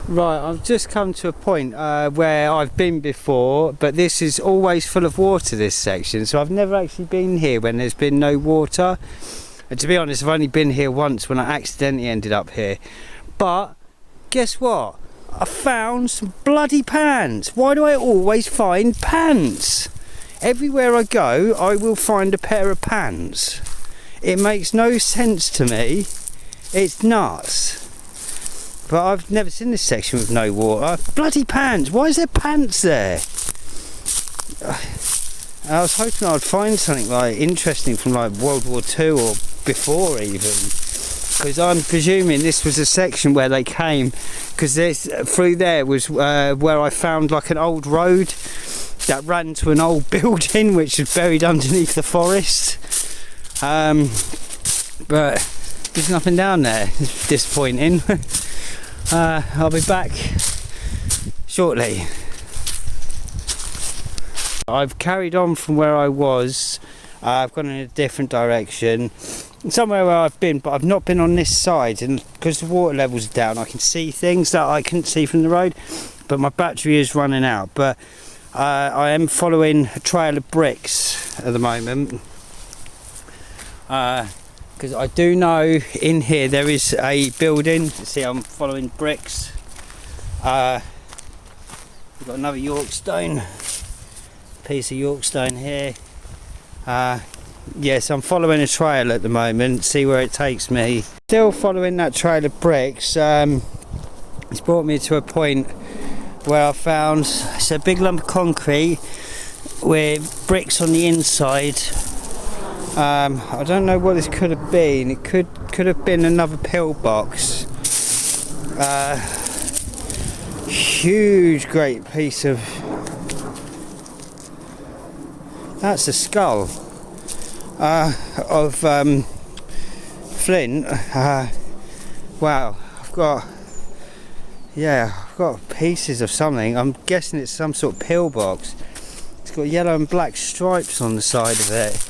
Right, I've just come to a point where I've been before, but this is always full of water, this section, so I've never actually been here when there's been no water. And to be honest, I've only been here once when I accidentally ended up here. But guess what? I found some bloody pants. Why do I always find pants? Everywhere I go, I will find a pair of pants. It makes no sense to me. It's nuts. But I've never seen this section with no water. Bloody pants! Why is there pants there? I was hoping I'd find something like interesting from like World War II or before even, because I'm presuming this was a section where they came, because this through there was where I found like an old road that ran to an old building which was buried underneath the forest. But there's nothing down there. It's disappointing. I'll be back shortly. I've carried on from where I was. I've gone in a different direction, somewhere where I've been, but I've not been on this side, and because the water levels are down I can see things that I couldn't see from the road, but my battery is running out. But I am following a trail of bricks at the moment, because I do know in here there is a building. See, I'm following bricks. We've got another yorkstone, piece of yorkstone here. Yes, I'm following a trail at the moment, see where it takes me. Still following that trail of bricks. It's brought me to a point where I found it's a big lump of concrete with bricks on the inside. I don't know what this could have been. It could have been another pillbox. Huge, great piece of. That's a skull of flint. Wow, I've got pieces of something. I'm guessing it's some sort of pillbox. It's got yellow and black stripes on the side of it.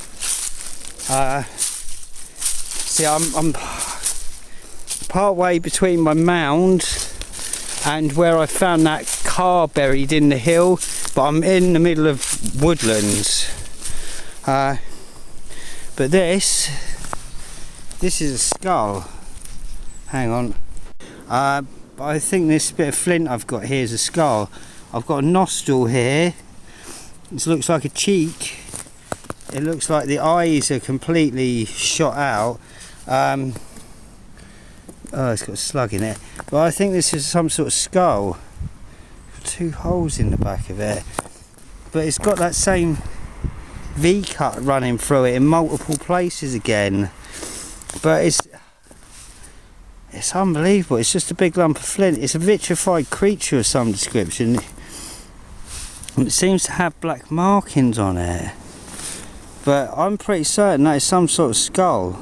See, I'm part way between my mound and where I found that car buried in the hill, but I'm in the middle of woodlands. But this is a skull. Hang on. I think this bit of flint I've got here is a skull. I've got a nostril here. This looks like a cheek. It looks like the eyes are completely shot out. Oh, it's got a slug in it. But I think this is some sort of skull. Two holes in the back of it. But it's got that same V-cut running through it in multiple places again. But it's unbelievable. It's just a big lump of flint. It's a vitrified creature of some description. And it seems to have black markings on it. But I'm pretty certain that is some sort of skull.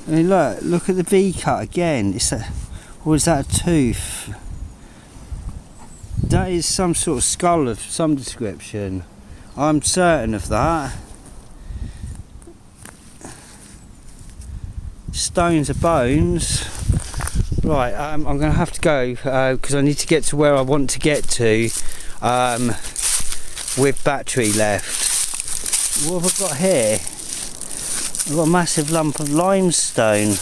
I mean, look at the V-cut again. Or is that a tooth? That is some sort of skull of some description. I'm certain of that. Stones are bones. Right, I'm going to have to go because I need to get to where I want to get to with battery left. What have I got here? I've got a massive lump of limestone.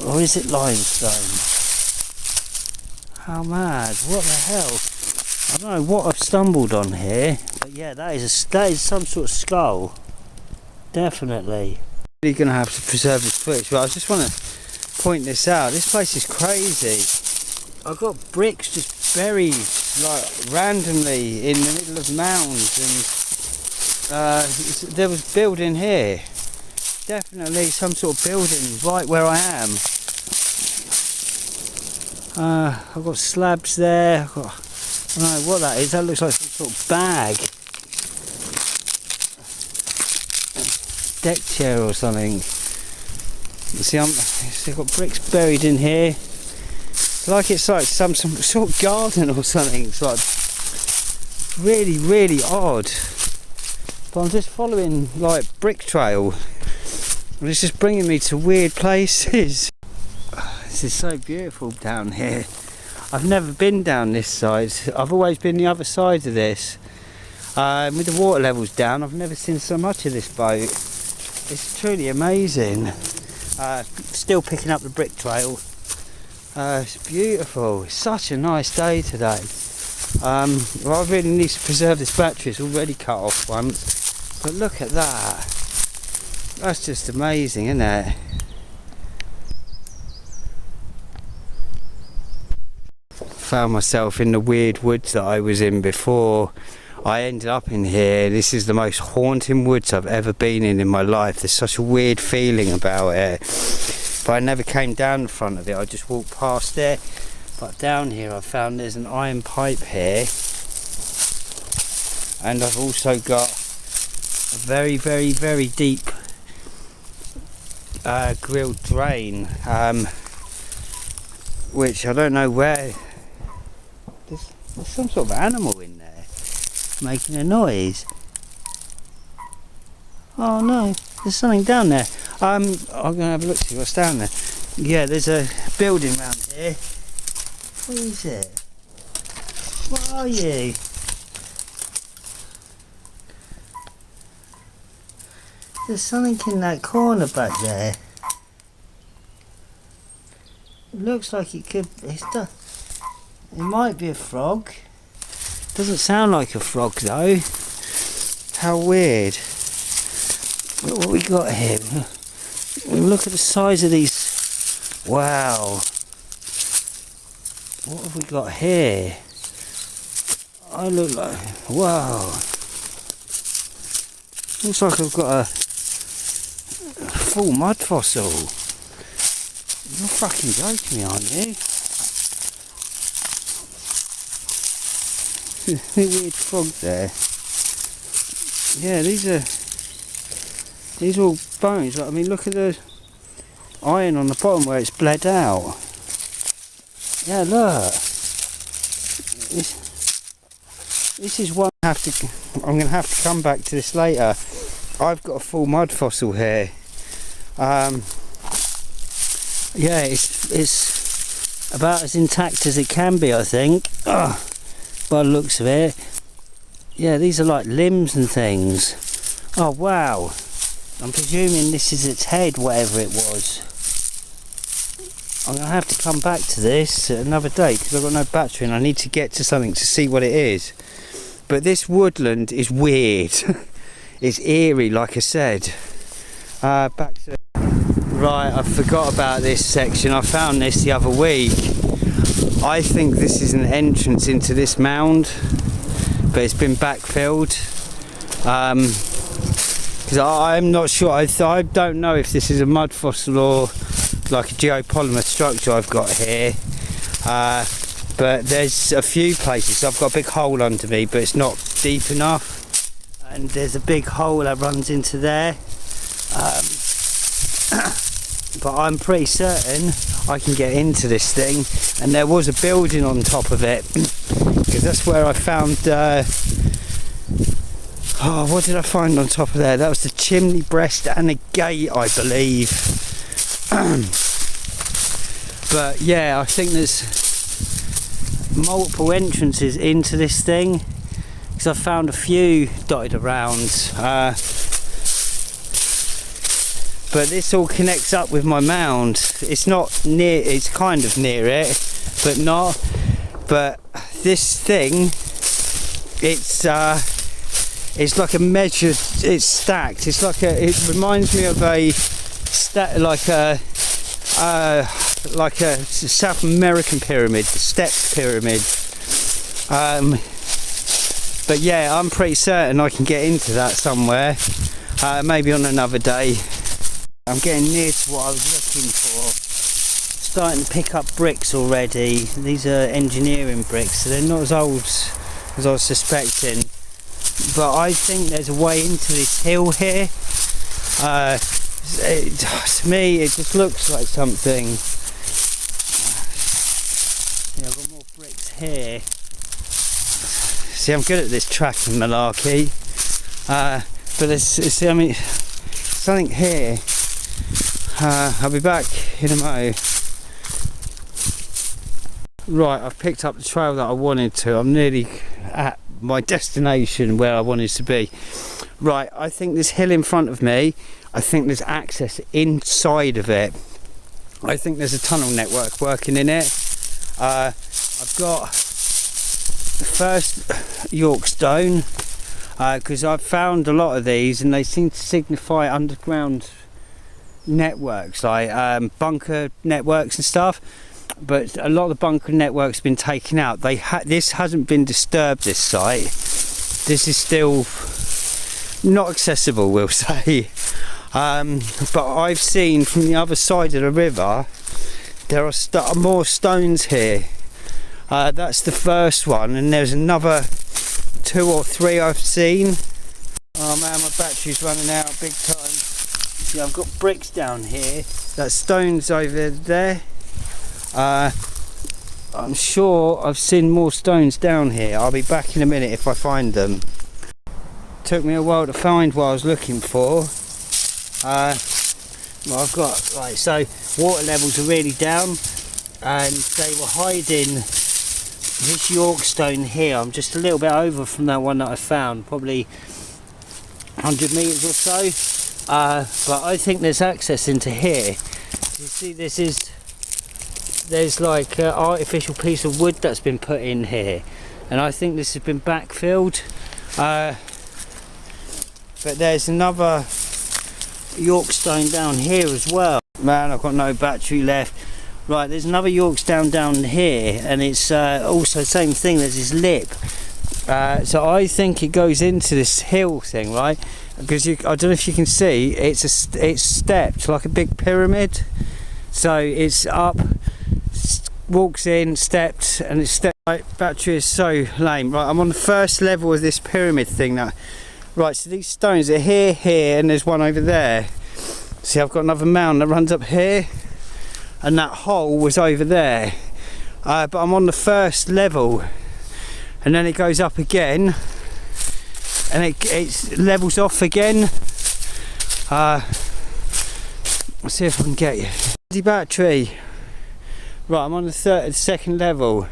Or is it limestone? How mad, what the hell? I don't know what I've stumbled on here, but yeah, that is some sort of skull. Definitely. Really going to have to preserve this footage, but I just want to point this out. This place is crazy. I've got bricks just buried like randomly in the middle of mounds, and there was building here. Definitely some sort of building right where I am. I've got slabs there. I don't know what that is. That looks like some sort of bag. Deck chair or something. You see, I've got bricks buried in here. It's like some sort of garden or something. It's like really, really odd. But I'm just following like brick trail. And it's just bringing me to weird places. This is so beautiful down here. I've never been down this side. I've always been the other side of this. With the water levels down, I've never seen so much of this boat. It's truly amazing. Still picking up the brick trail. It's beautiful. It's such a nice day today. Well, I really need to preserve this battery. It's already cut off once. But look at that. That's just amazing, isn't it? Found myself in the weird woods that I was in before. I ended up in here. This is the most haunting woods I've ever been in my life. There's such a weird feeling about it. But I never came down in front of it. I just walked past it. But down here I found there's an iron pipe here. And I've also got a very, very, very deep grilled drain. Which I don't know where. There's some sort of animal in there making a noise. Oh no, there's something down there. I'm gonna have a look, see what's down there. Yeah, there's a building around here. What is it? What are you? There's something in that corner back there. It looks like it could. It might be a frog. Doesn't sound like a frog though. How weird. Look what we got here. Look at the size of these. Wow. What have we got here? I look like. Wow. Looks like I've got a full mud fossil. You're fucking joking me, aren't you? Weird frog there. Yeah, these are all bones. I mean, look at the iron on the bottom where it's bled out. Yeah, look. This is one I'm going to have to come back to this later. I've got a full mud fossil here. Yeah, it's about as intact as it can be, I think. By the looks of it. Yeah, these are like limbs and things. Oh wow. I'm presuming this is its head, whatever it was. I'm going to have to come back to this at another day because I've got no battery and I need to get to something to see what it is. But this woodland is weird. It's eerie, like I said. Back to... Right, I forgot about this section. I found this the other week. I think this is an entrance into this mound, but it's been backfilled. Because I'm not sure. I don't know if this is a mud fossil or like a geopolymer structure I've got here. But there's a few places. I've got a big hole under me, but it's not deep enough. And there's a big hole that runs into there. But I'm pretty certain I can get into this thing. And there was a building on top of it, because that's where I found. Oh, what did I find on top of there? That was the chimney breast and a gate, I believe. But yeah, I think there's multiple entrances into this thing, because I found a few dotted around. But this all connects up with my mound. It's not near, it's kind of near it, but not. But this thing, it's like a measured, it's stacked. It's like it reminds me of a like a South American pyramid, stepped pyramid. But yeah, I'm pretty certain I can get into that somewhere. Maybe on another day. I'm getting near to what I was looking for. Starting to pick up bricks already. These are engineering bricks, so they're not as old as I was suspecting. But I think there's a way into this hill here. To me, it just looks like something. Yeah, I've got more bricks here. See, I'm good at this tracking malarkey. But see, I mean, something here. I'll be back in a mo. Right, I've picked up the trail that I wanted to. I'm nearly at my destination where I wanted to be. Right, I think this hill in front of me, I think there's access inside of it. I think there's a tunnel network working in it. I've got the first Yorkstone, because I've found a lot of these and they seem to signify underground networks, like bunker networks and stuff. But a lot of the bunker networks have been taken out. This hasn't been disturbed, this site. This is still not accessible, we'll say. But I've seen from the other side of the river there are more stones here. That's the first one, and there's another 2 or 3 I've seen. Oh man, my battery's running out big time. See, I've got bricks down here. That stone's over there. I'm sure I've seen more stones down here. I'll be back in a minute if I find them. Took me a while to find what I was looking for. Well, I've got, right, so water levels are really down, and they were hiding this Yorkstone here. I'm just a little bit over from that one that I found, probably 100 metres or so. But I think there's access into here. You see, there's like an artificial piece of wood that's been put in here, and I think this has been backfilled. But there's another Yorkstone down here as well. Man, I've got no battery left. Right, there's another Yorkstone down here, and it's also the same thing. There's this lip. So I think it goes into this hill thing, right? Because I don't know if you can see, it's stepped like a big pyramid. So it's up, walks in, stepped, and it's stepped. Right, battery is so lame. Right, I'm on the first level of this pyramid thing now. Right, so these stones are here, and there's one over there. See, I've got another mound that runs up here, and that hole was over there. But I'm on the first level, and then it goes up again, and it levels off again. Let's see if I can get you. The battery. Right, I'm on the second level.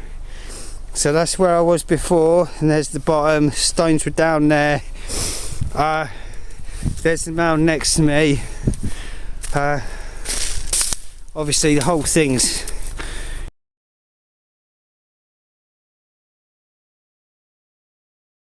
So that's where I was before, and there's the bottom. Stones were down there. There's the mound next to me. Obviously the whole thing's